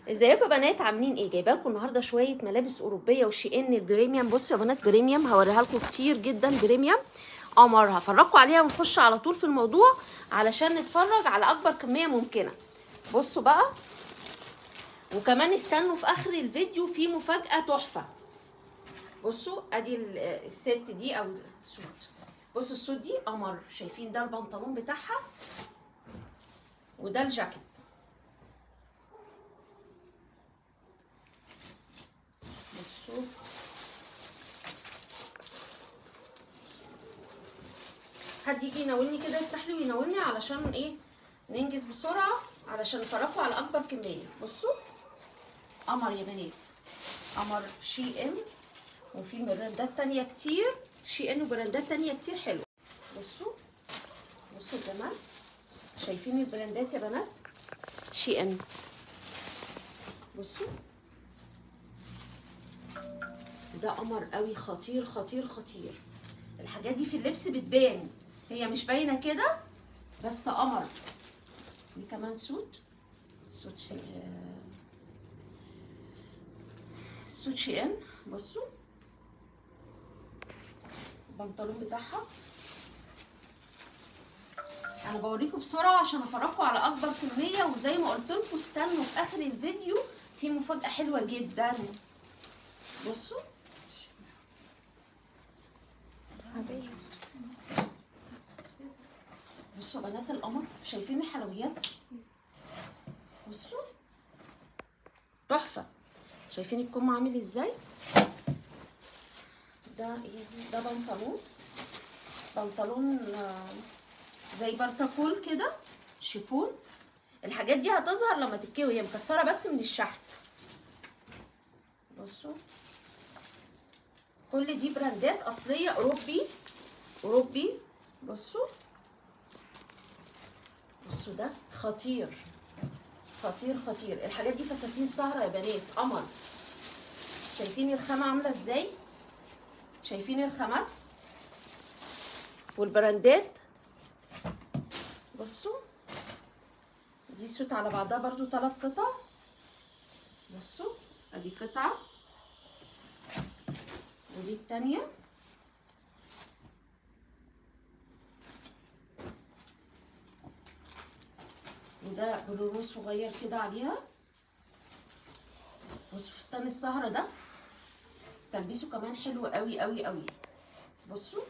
ازيكم يا بنات؟ عاملين ايه؟ جايبه لكم النهارده شويه ملابس اوروبيه وشي ان البريميوم. بصوا يا بنات، بريميوم هوريها لكم كتير جدا. بريميوم قمر، هفرجكم عليها ونخش على طول في الموضوع علشان نتفرج على اكبر كميه ممكنه. بصوا بقى، وكمان استنوا في اخر الفيديو في مفاجاه تحفه. بصوا ادي الست دي او السوت. بصوا السوت دي قمر، شايفين ده البنطلون بتاعها وده الجاكيت. بصوا حد يجي يناولني كده، يفتح لي ويناولني علشان ايه ننجز بسرعه علشان نفرجكم على اكبر كميه. بصوا قمر يا بنات، قمر شي ان، وفي براندات تانية كتير شي ان وبراندات تانية كتير حلوه. بصوا بصوا الجمال، شايفين البراندات يا بنات؟ شي ان. بصوا ده قمر قوي، خطير خطير خطير. الحاجات دي في اللبس بتبان، هي مش باينه كده بس قمر. دي كمان سوت سوت شي ان. بصوا البنطلون بتاعها، انا بوريكم بسرعه عشان افرجكم على اكبر كميه، وزي ما قلت لكم استنوا في اخر الفيديو في مفاجاه حلوه جدا. بصوا بصوا بنات القمر، شايفين الحلويات؟ بصوا تحفه. شايفين الكم عامل ازاي؟ ده ايه؟ ده بنطلون زي برتقول كده، شيفون. الحاجات دي هتظهر لما تتكوي، هي مكسره بس من الشحن. بصوا كل دي براندات اصليه اوروبي. بصوا بصوا ده خطير خطير خطير. الحاجات دي فساتين سهره يا بنات، قمر. شايفين الخامه عامله ازاي؟ شايفين الخامات والبراندات؟ بصوا دي سوت على بعضها برضو 3 قطع. بصوا ادي قطعه ودي التانيه. وده بلورو صغير كده عليها. بصوا فستان السهره ده تلبيسه كمان حلو قوي قوي قوي. بصوا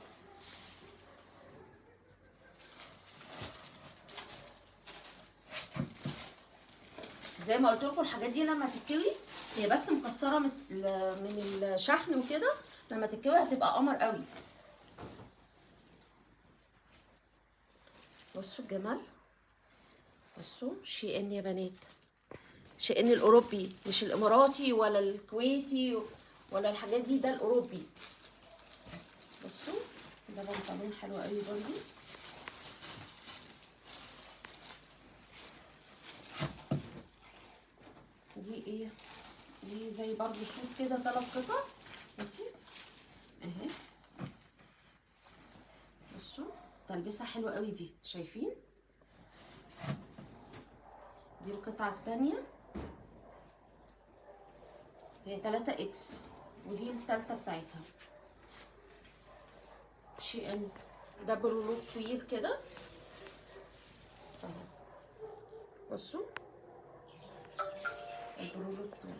زي ما قلت لكم الحاجات دي لما تتكوي، هي بس مكسره من الشحن وكده، لما تتكوي هتبقى قمر قوي. بصوا الجمال. بصوا شي ان يا بنات، شي ان الاوروبي، مش الاماراتي ولا الكويتي ولا الحاجات دي، ده الاوروبي. بصوا ده بنطلون حلو قوي برضو. دي ايه؟ دي زي برضو سوت كده 3 قطع. بصي اهي. بصوا تلبسها حلوه قوي دي، شايفين؟ دي القطعه التانيه، هي 3 اكس، ودي التالتة بتاعتها. شي ان. ده برولوب طويل كده اهو. بصوا البرولوب طويل.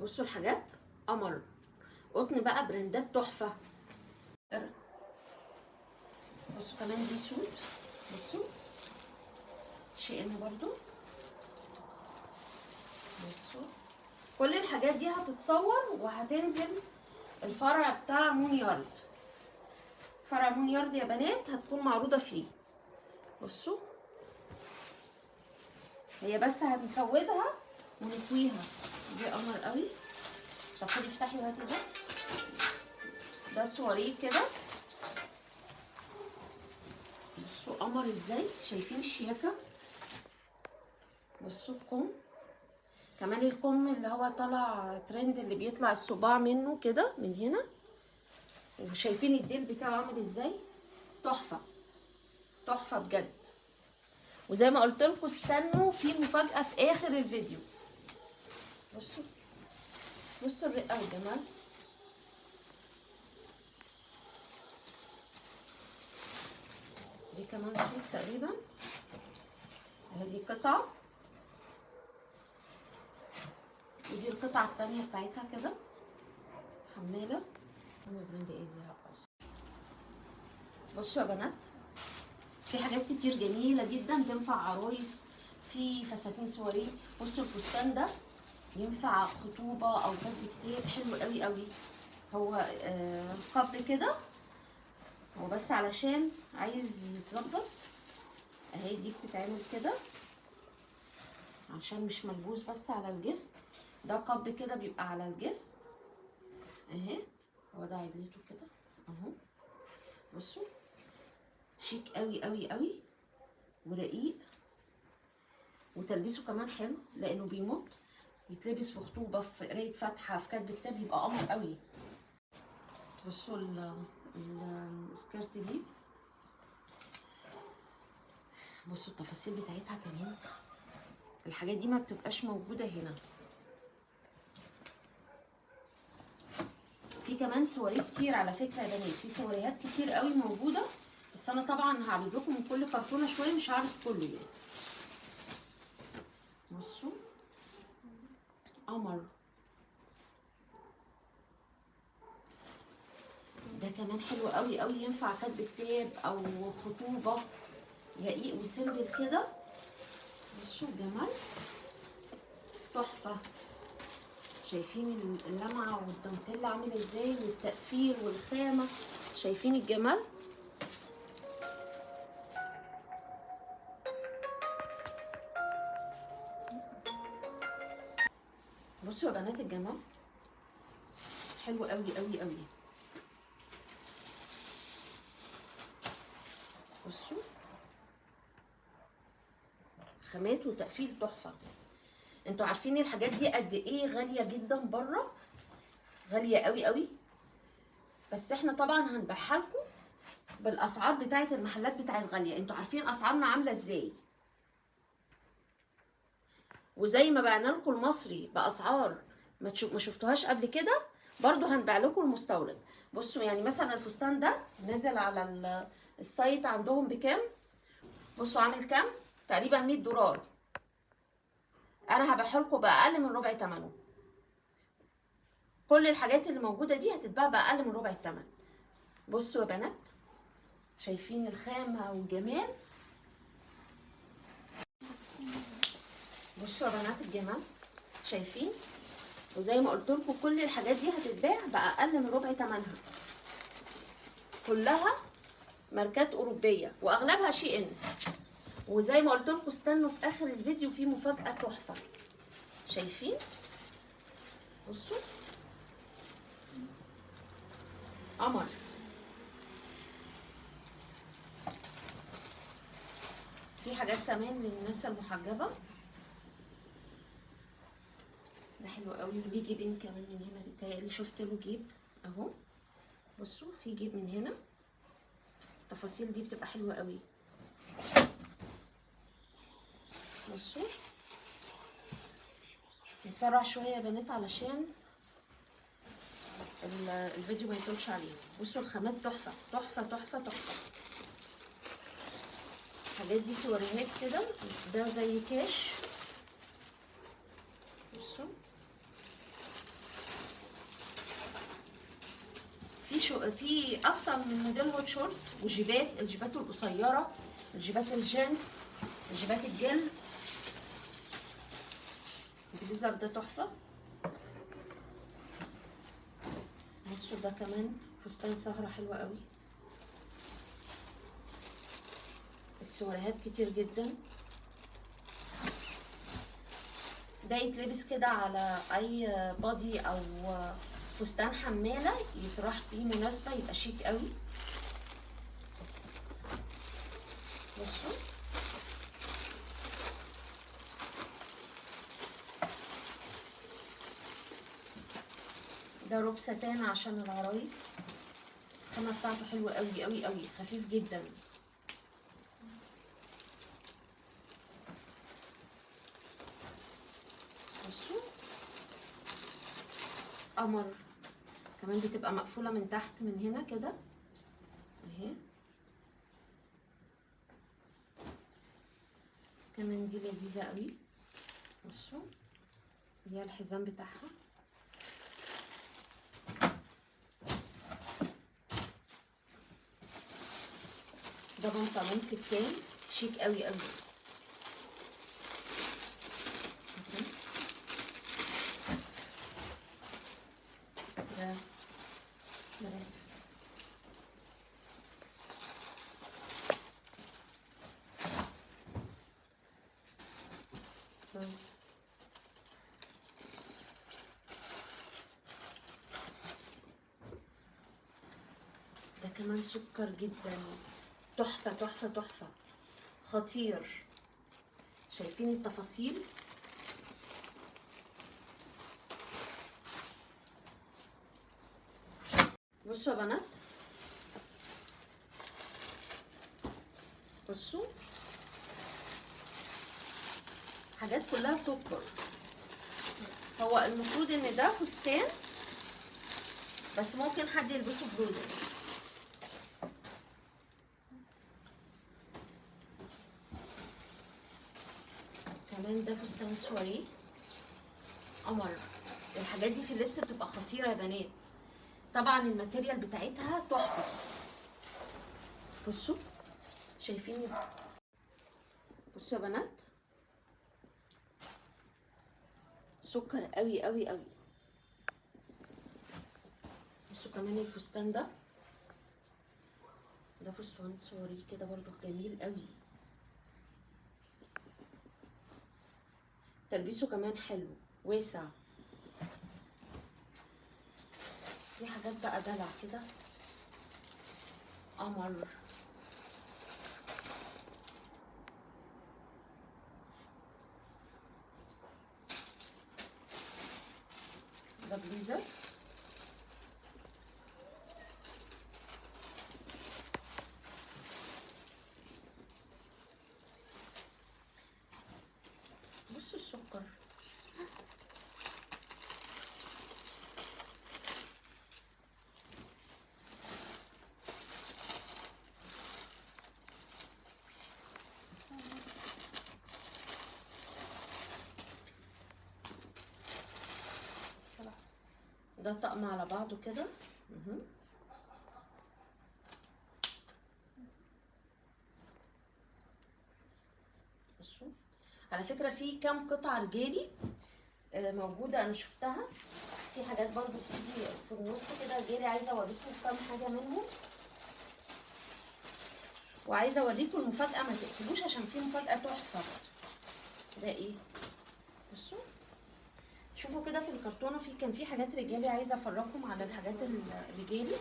بصوا الحاجات قمر، قطن بقى، براندات تحفه. بصوا كمان دي سوت. بصوا شي ان برضو. بصوا كل الحاجات دي هتتصور وهتنزل الفرع بتاع مون يارد. فرع مون يارد يا بنات هتكون معروضه فيه. بصوا هي بس هنفودها ونكويها. دي قمر قوي. طب خدي افتحي وهاتي ده. ده سواريه كده. بصوا قمر ازاي، شايفين الشياكه؟ بصوا الكم، كمان الكم اللي هو طالع ترند، اللي بيطلع الصباع منه كده من هنا. وشايفين الديل بتاعه عامل ازاي؟ تحفه تحفه بجد. وزي ما قلت لكم استنوا في مفاجاه في اخر الفيديو. بصوا بصوا الرقه والجمال. دي كمان سوق تقريبا، هذه قطعه، ودي القطعه التانية بتاعتها كده حماله. هم براند ايه دي؟ رقاصه. بصوا يا بنات، في حاجات كتير جميله جدا تنفع عرايس، في فساتين سواريه. بصوا الفستان ده ينفع خطوبه او كتب كتاب، حلو قوي قوي. هو قب كده، هو بس علشان عايز يتظبط اهي. دي بتتعمل كده عشان مش ملبوس بس على الجسم، ده قب كده بيبقى على الجسم اهي. هو ده عدلته كده اهو. بصوا شيك قوي قوي قوي ورقيق، وتلبيسه كمان حلو لانه بيمط، يتلبس في خطوبه، في قرايه فاتحه، في كتب كتاب، يبقى قمر قوي. بصوا السكيرت دي، بصوا التفاصيل بتاعتها كمان، الحاجات دي ما بتبقاش موجوده هنا. في كمان سواري كتير على فكره يا بنات، في سواريهات كتير قوي موجوده، بس انا طبعا هعرض لكم من كل كرتونه شويه، مش هعرض كله يعني. بصوا قمر، ده كمان حلو قوي قوي، ينفع كتب كتاب او خطوبه، رقيق وسيمبل كده. بصوا الجمال، تحفه. شايفين اللمعه والدانتيل عامل ازاي، والتقفيل والخامه، شايفين الجمال. بصوا يا بنات الجمال، حلو قوي قوي قوي. بصوا خامات وتقفيل تحفه. انتوا عارفين الحاجات دي قد ايه غاليه جدا بره، غاليه قوي قوي، بس احنا طبعا هنبيعها لكم بالاسعار بتاعه المحلات بتاعه غاليه. انتوا عارفين اسعارنا عامله ازاي، وزي ما بعنا لكم المصري باسعار ما شفتوهاش قبل كده، برضو هنبيع لكم المستورد. بصوا يعني مثلا الفستان ده نازل على السايت عندهم بكام، بصوا عامل كام، تقريبا $100. انا هبيعه لكم باقل من ربع ثمنه. كل الحاجات اللي موجوده دي هتتباع باقل من ربع الثمن. بصوا يا بنات، شايفين الخامه والجمال. بصوا يا بنات الجمال، شايفين، وزي ما قلت لكم كل الحاجات دي هتتباع باقل من ربع ثمنها، كلها ماركات اوروبيه واغلبها شي ان. وزي ما قلت لكم استنوا في اخر الفيديو في مفاجاه تحفه. شايفين، بصوا قمر. في حاجات كمان للناس المحجبه، ده حلو قوي، وليه جيبين كمان من هنا، بيتهيألي شفت له جيب اهو. بصوا في جيب من هنا، التفاصيل دي بتبقى حلوه قوي. بصوا نسرع شويه يا بنات علشان الفيديو ما يطولش علينا. بصوا الخامات تحفه تحفه تحفه تحفه. الحاجات دي سواريهات كده، ده زي كاش. بصوا في اكتر من موديل هوت شورت، وجيبات، الجيبات القصيره، الجيبات الجينز، الجيبات الجل. البليزر ده تحفه. بصوا ده كمان فستان سهره حلوه قوي. السواريهات كتير جدا، ده يتلبس كده على اي بادي او فستان حماله، يطرح فيه مناسبه، يبقى شيك قوي. بصوا ده روب ستان عشان العرايس، الخامه بتاعته حلوه قوي قوي قوي، خفيف جدا. بصوا قمر. كمان بتبقى مقفوله من تحت من هنا كده اهي. كمان دي لذيذه قوي. بصوا دي الحزام بتاعها. ده بنطلون كتان شيك قوي قوي. ده درس. بص ده كمان سكر جدا، تحفة تحفة تحفة، خطير. شايفين التفاصيل؟ بصوا يا بنات، بصوا حاجات كلها سكر. هو المفروض ان ده فستان بس ممكن حد يلبسه بلوزه. كمان ده فستان سواري قمر. الحاجات دي في اللبس بتبقى خطيره يا بنات. طبعا الماتيريال بتاعتها تحفه. بصوا شايفين؟ بصوا يا بنات سكر قوي قوي قوي. بصوا كمان الفستان ده فستان سوري كده برضو جميل قوي. تلبيسه كمان حلو واسع. دي حاجات بقى دلع كده قمر. ده بليزر. بصوا السكر. ده طقم على بعضه كده. بصوا على فكرة في كام قطعة رجالي موجودة انا شفتها. في حاجات برضو بتيجي في النص كده رجالي، عايزة اوريكم كام حاجة منهم. وعايزة اوريكم المفاجأة، ما تقفلوش عشان في مفاجأة تحفة. ده ايه؟ بصوا شوفوا كده في الكرتونة كان في حاجات رجالي، عايزة افرجكم على الحاجات الرجالي.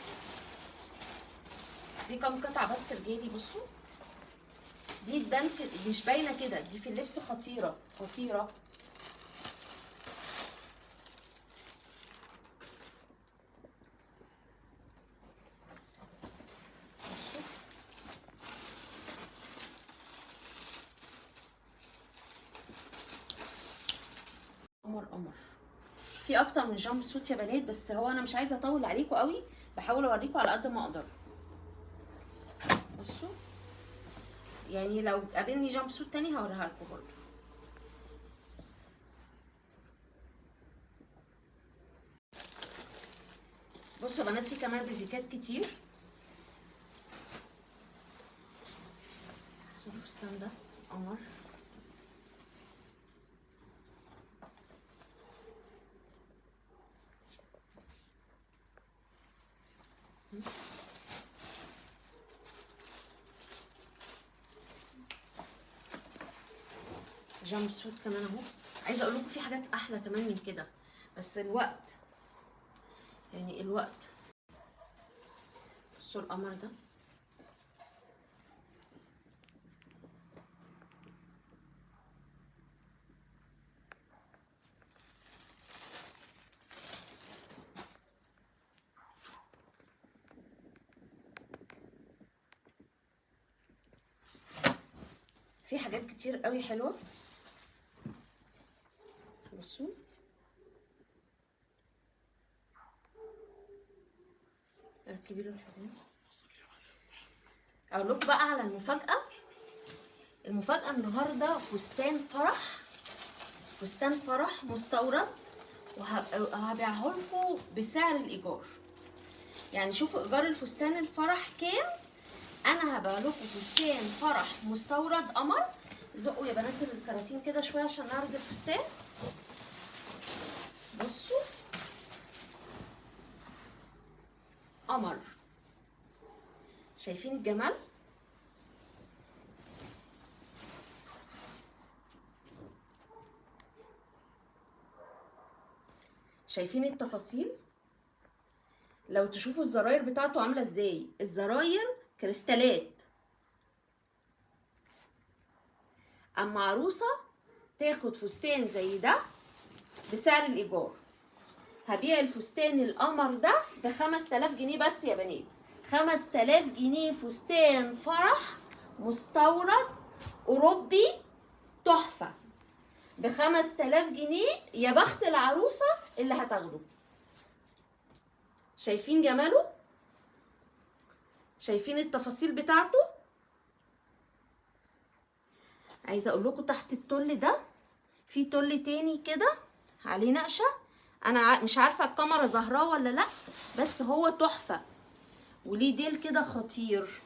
دي كام قطعة بس رجالي. بصوا دي تبان مش باينة كده، دي في اللبس خطيرة خطيرة. قمر قمر. في اكتر من جامب سوت يا بنات، بس هو انا مش عايزه اطول عليكم قوي، بحاول اوريكم على قد ما اقدر. بصوا يعني لو قابلني جامب سوت تاني هوريها لكم برضه. بصوا يا بنات في كمان بيزيكات كتير. بصوا الفستان ده قمر. جامب سوت كمان اهو. عايزه اقول لكم في حاجات احلى كمان من كده بس الوقت، يعني الوقت. بصوا القمر ده. في حاجات كتير قوي حلوه. بصوا ركبي له الحزام. اقول لكم بقى على المفاجاه. المفاجاه النهارده فستان فرح، فستان فرح مستورد، وهبيعه لكم بسعر الايجار. يعني شوفوا ايجار الفستان الفرح كام، انا هبيع لكم فستان فرح مستورد قمر. زقوا يا بنات الكراتين كده شويه عشان نعرض الفستان. بصوا قمر، شايفين الجمال؟ شايفين التفاصيل؟ لو تشوفوا الزراير بتاعته عامله ازاي، الزراير كريستالات. اما عروسه تاخد فستان زي ده بسعر الايجار. هبيع الفستان القمر ده ب5000 جنيه بس يا بنات. 5000 جنيه فستان فرح مستورد اوروبي تحفه، ب5000 جنيه. يا بخت العروسه اللي هتاخده. شايفين جماله؟ شايفين التفاصيل بتاعته؟ عايزه اقول لكم تحت التل ده في تل تاني كده عليه نقشه. انا مش عارفه الكاميرا ظاهراه ولا لا، بس هو تحفه وليه ديل كده خطير.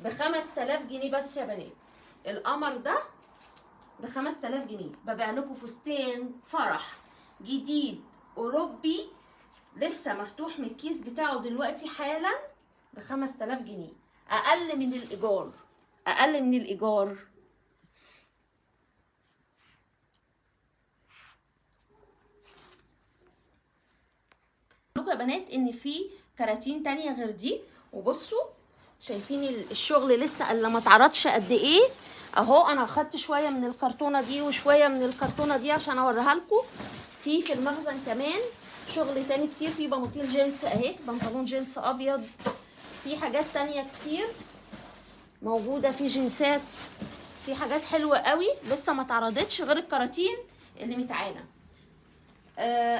ب5000 جنيه بس يا بنات. القمر ده ب5000 جنيه ببيع لكم فستان فرح جديد اوروبي لسه مفتوح من الكيس بتاعه دلوقتي حالا ب5000 جنيه، اقل من الايجار، اقل من الايجار. لكم يا بنات ان في كراتين تانية غير دي. وبصوا شايفين الشغل لسه اللي ما اتعرضش قد ايه اهو. انا اخدت شويه من الكرتونه دي وشويه من الكرتونه دي عشان اوريها لكم. في المخزن كمان شغل تاني كتير. في بناطيل جينز اهي، بنطلون جينز ابيض، في حاجات تانية كتير موجوده، في جينسات، في حاجات حلوه قوي لسه ما اتعرضتش غير الكراتين اللي متعانه.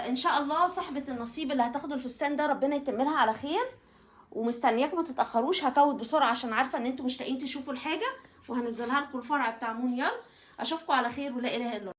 ان شاء الله صاحبه النصيب اللي هتاخدوا الفستان ده ربنا يتملها على خير. ومستنياكم ما تتاخروش، هكود بسرعه عشان عارفه ان انتوا مشتاقين تشوفوا الحاجه، وهنزلها لكم الفرع بتاع مونيال. اشوفكم على خير ولا اله الا الله.